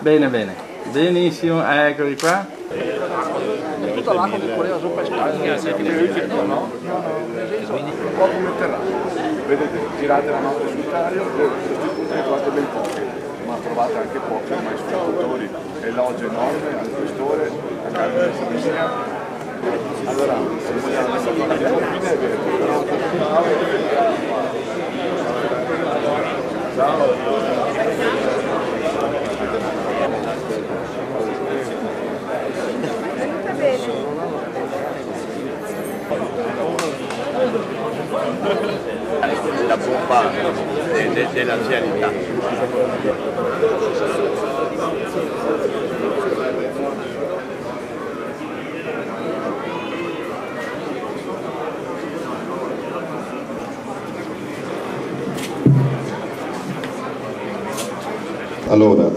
Bene, bene. Benissimo, eccoci qua. Tutta l'acqua che correva sopra le scale, no? Un po' come il terrazzo. Vedete, girate la notte sul Cario, a questi punti ne trovate ben poche, ma trovate anche pochi ormai spettatori, elogio enorme al questore, a Carmine Sabina. Allora, se vogliamo adesso fare la fine, però... La pompa dell'anzianità. Allora,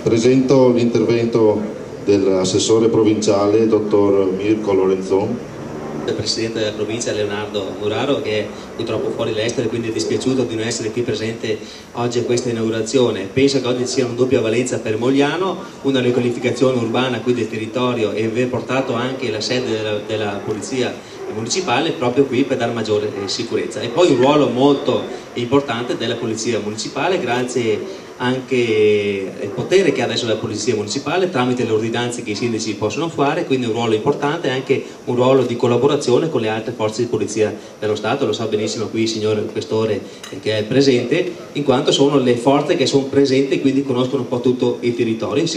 presento l'intervento dell'assessore provinciale, dottor Mirko Lorenzon. Il presidente della provincia Leonardo Muraro, che è purtroppo fuori l'estero e quindi è dispiaciuto di non essere qui presente oggi a questa inaugurazione. Penso che oggi sia una doppia valenza per Mogliano, una riqualificazione urbana qui del territorio e aver portato anche la sede della polizia municipale proprio qui per dare maggiore sicurezza, e poi un ruolo molto importante della polizia municipale grazie anche al potere che ha adesso la polizia municipale tramite le ordinanze che i sindaci possono fare, quindi un ruolo importante e anche un ruolo di collaborazione con le altre forze di polizia dello Stato. Lo sa benissimo qui il signor Questore che è presente, in quanto sono le forze che sono presenti e quindi conoscono un po' tutto il territorio e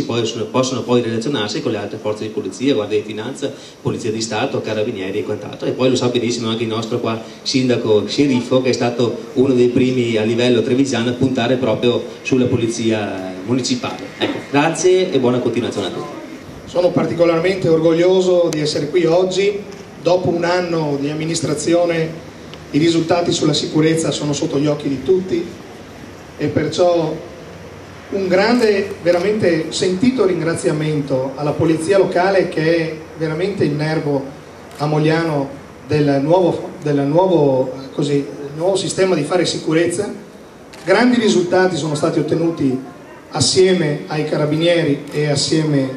possono poi relazionarsi con le altre forze di polizia, Guardia di Finanza, Polizia di Stato, Carabinieri e quant'altro. E poi lo sa benissimo anche il nostro qua sindaco Sceriffo, che è stato uno dei primi a livello trevigiano a puntare proprio sulla polizia municipale. Ecco, grazie e buona continuazione a tutti. Sono particolarmente orgoglioso di essere qui oggi. Dopo un anno di amministrazione i risultati sulla sicurezza sono sotto gli occhi di tutti e perciò un grande, veramente sentito ringraziamento alla polizia locale, che è veramente il nervo a Mogliano del nuovo sistema di fare sicurezza. Grandi risultati sono stati ottenuti assieme ai Carabinieri e assieme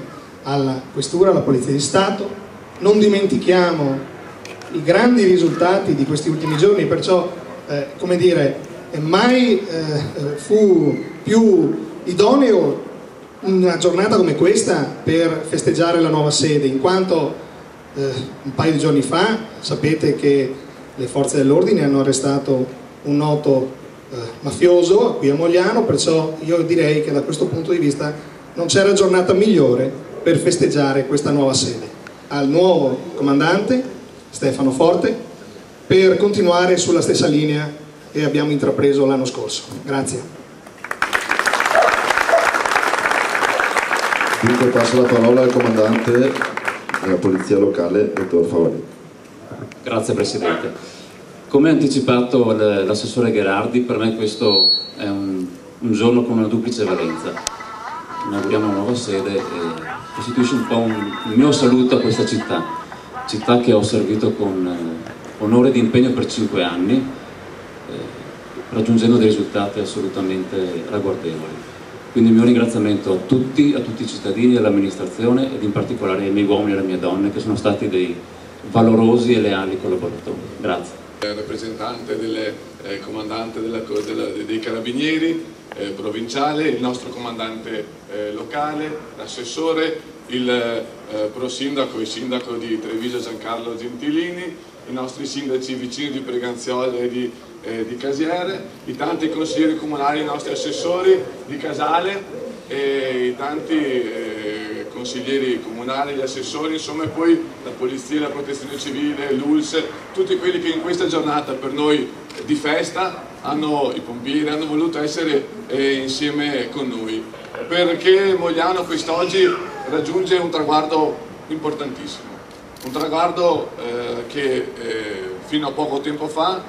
alla Questura, alla Polizia di Stato. Non dimentichiamo i grandi risultati di questi ultimi giorni, perciò come dire, mai fu più idoneo una giornata come questa per festeggiare la nuova sede, in quanto un paio di giorni fa sapete che le forze dell'ordine hanno arrestato un noto mafioso qui a Mogliano, perciò io direi che da questo punto di vista non c'era giornata migliore per festeggiare questa nuova sede. Al nuovo comandante Stefano Forte per continuare sulla stessa linea che abbiamo intrapreso l'anno scorso. Grazie. Dunque passo la parola al comandante della polizia locale, dottor Favoretti. Grazie Presidente. Come ha anticipato l'assessore Gherardi, per me questo è un giorno con una duplice valenza. Inauguriamo una nuova sede e costituisce un po' il mio saluto a questa città che ho servito con onore e impegno per 5 anni, raggiungendo dei risultati assolutamente ragguardevoli. Quindi il mio ringraziamento a tutti i cittadini, all'amministrazione ed in particolare ai miei uomini e alle mie donne, che sono stati dei valorosi e leali collaboratori. Grazie. Rappresentante comandante dei Carabinieri provinciale, il nostro comandante locale, l'assessore, il prosindaco e sindaco di Treviso Giancarlo Gentilini, i nostri sindaci vicini di Preganziola e di Casiere, i tanti consiglieri comunali, i nostri assessori di Casale e i tanti consiglieri comunali, gli assessori, insomma, e poi la polizia, la protezione civile, l'ULS, tutti quelli che in questa giornata per noi di festa i pompieri hanno voluto essere insieme con noi, perché Mogliano quest'oggi raggiunge un traguardo importantissimo, un traguardo che fino a poco tempo fa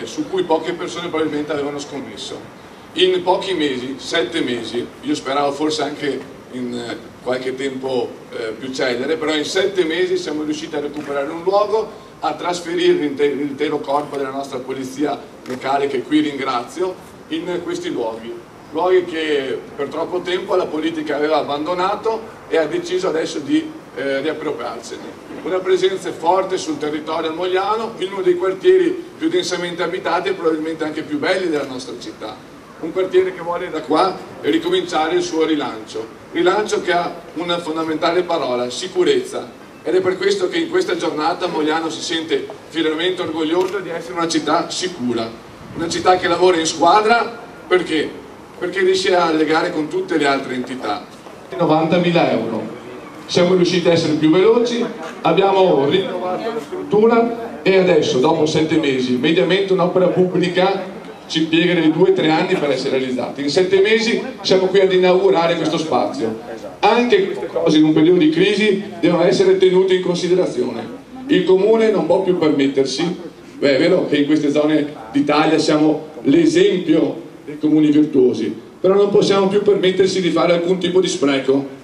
su cui poche persone probabilmente avevano scommesso. In pochi mesi, 7 mesi, io speravo forse anche in qualche tempo più celere, però in 7 mesi siamo riusciti a recuperare un luogo, a trasferire l'intero corpo della nostra polizia locale, che qui ringrazio, in questi luoghi. luoghi che per troppo tempo la politica aveva abbandonato e ha deciso adesso di riappropriarsene. Una presenza forte sul territorio mogliano, in uno dei quartieri più densamente abitati e probabilmente anche più belli della nostra città. Un quartiere che vuole da qua ricominciare il suo rilancio che ha una fondamentale parola: sicurezza. Ed è per questo che in questa giornata Mogliano si sente finalmente orgoglioso di essere una città sicura, una città che lavora in squadra. Perché? Perché riesce a legare con tutte le altre entità. 90.000 euro. Siamo riusciti a essere più veloci, abbiamo rinnovato la struttura e adesso, dopo 7 mesi, mediamente un'opera pubblica ci impiega dei 2-3 anni per essere realizzata. In 7 mesi siamo qui ad inaugurare questo spazio. Anche queste cose in un periodo di crisi devono essere tenute in considerazione. Il Comune non può più permettersi, è vero che in queste zone d'Italia siamo l'esempio dei comuni virtuosi, però non possiamo più permettersi di fare alcun tipo di spreco.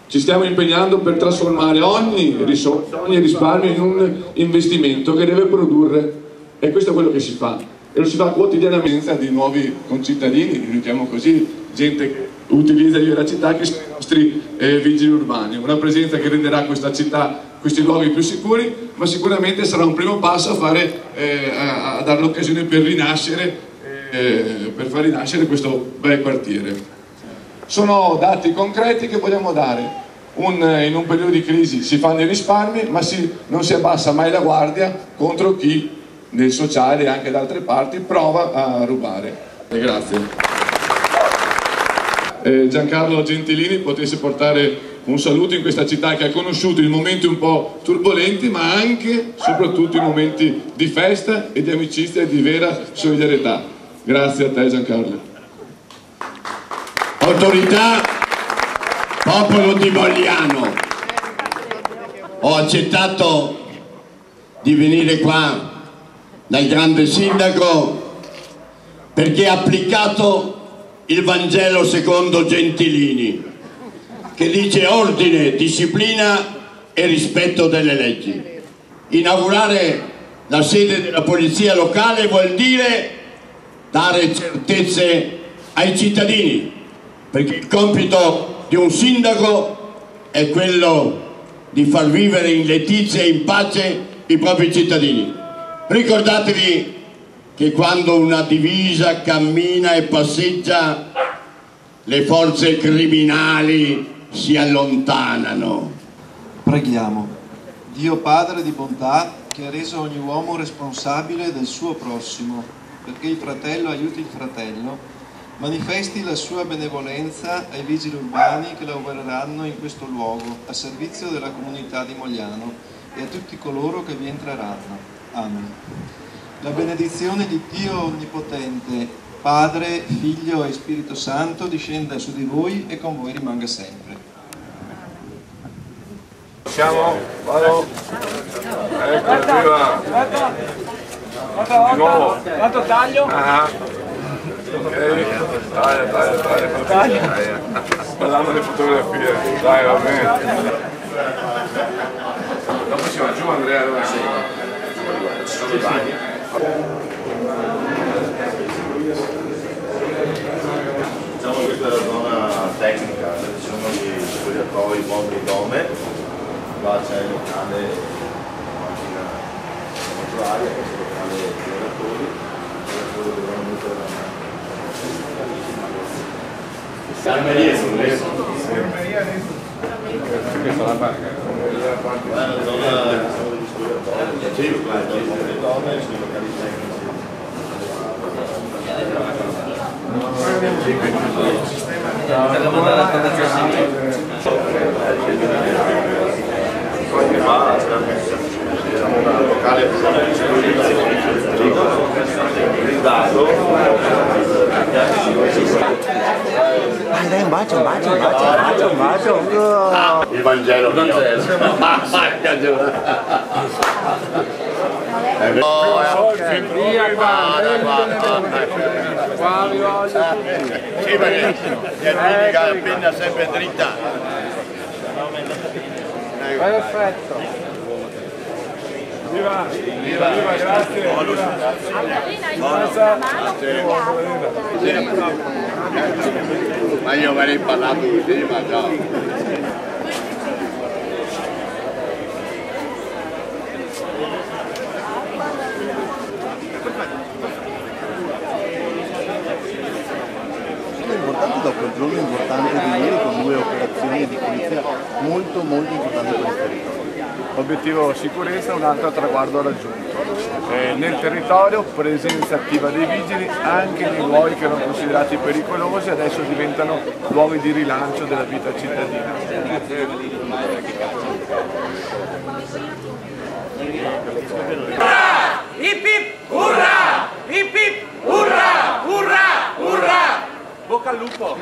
Ci stiamo impegnando per trasformare ogni risorsa, ogni risparmio in un investimento che deve produrre, e questo è quello che si fa, e lo si fa quotidianamente di nuovi concittadini, li chiamiamo così, gente che utilizza la città, che sono i nostri vigili urbani. Una presenza che renderà questa città, questi luoghi più sicuri, ma sicuramente sarà un primo passo a dare l'occasione per far rinascere questo bel quartiere. Sono dati concreti che vogliamo dare. In un periodo di crisi si fanno i risparmi, ma non si abbassa mai la guardia contro chi nel sociale e anche da altre parti prova a rubare. Grazie. Giancarlo Gentilini potesse portare un saluto in questa città che ha conosciuto i momenti un po' turbolenti, ma anche soprattutto i momenti di festa e di amicizia e di vera solidarietà. Grazie a te, Giancarlo. Autorità, popolo di Mogliano, ho accettato di venire qua dal grande sindaco perché ha applicato il Vangelo secondo Gentilini, che dice ordine, disciplina e rispetto delle leggi. Inaugurare la sede della polizia locale vuol dire dare certezze ai cittadini, perché il compito di un sindaco è quello di far vivere in letizia e in pace i propri cittadini. Ricordatevi che quando una divisa cammina e passeggia, le forze criminali si allontanano. Preghiamo. Dio Padre di bontà, che ha reso ogni uomo responsabile del suo prossimo, perché il fratello aiuti il fratello, manifesti la sua benevolenza ai vigili urbani che lavoreranno in questo luogo, a servizio della comunità di Mogliano e a tutti coloro che vi entreranno. Amen. La benedizione di Dio Onnipotente, Padre, Figlio e Spirito Santo, discenda su di voi e con voi rimanga sempre. Siamo? Vado. Ecco, viva. Di nuovo. Quanto taglio? Ah. Ok. Taglia. Parlando di fotografie. Dai, va bene. Dopo si va giù, Andrea, dove sei? Sui bagni. Diciamo che questa è la zona tecnica, ci sono gli spogliatoi, mobili, dome, qua c'è il locale, la macchina mortuaria, questo è il locale dei lavoratori dovranno mettere la mano. Armeria sono lì. Questa è la banca. La zona degli spogliatoi, sì, le dome, sui locali tecnici. Dai, un bacio. Il Vangelo. Sì, perché la penna sempre dritta. Perfetto. Viva, viva, viva, grazie. Forza. Ma io avrei parlato prima, ciao. Importante dopo il giorno importante di ieri con 2 operazioni di polizia molto importanti per il territorio. Obiettivo sicurezza, un altro traguardo raggiunto. Nel territorio presenza attiva dei vigili anche nei luoghi che erano considerati pericolosi, adesso diventano luoghi di rilancio della vita cittadina. Urrà! Hip hip! Urrà! Hip hip! Urrà! Urrà! Urrà! Bocca al lupo!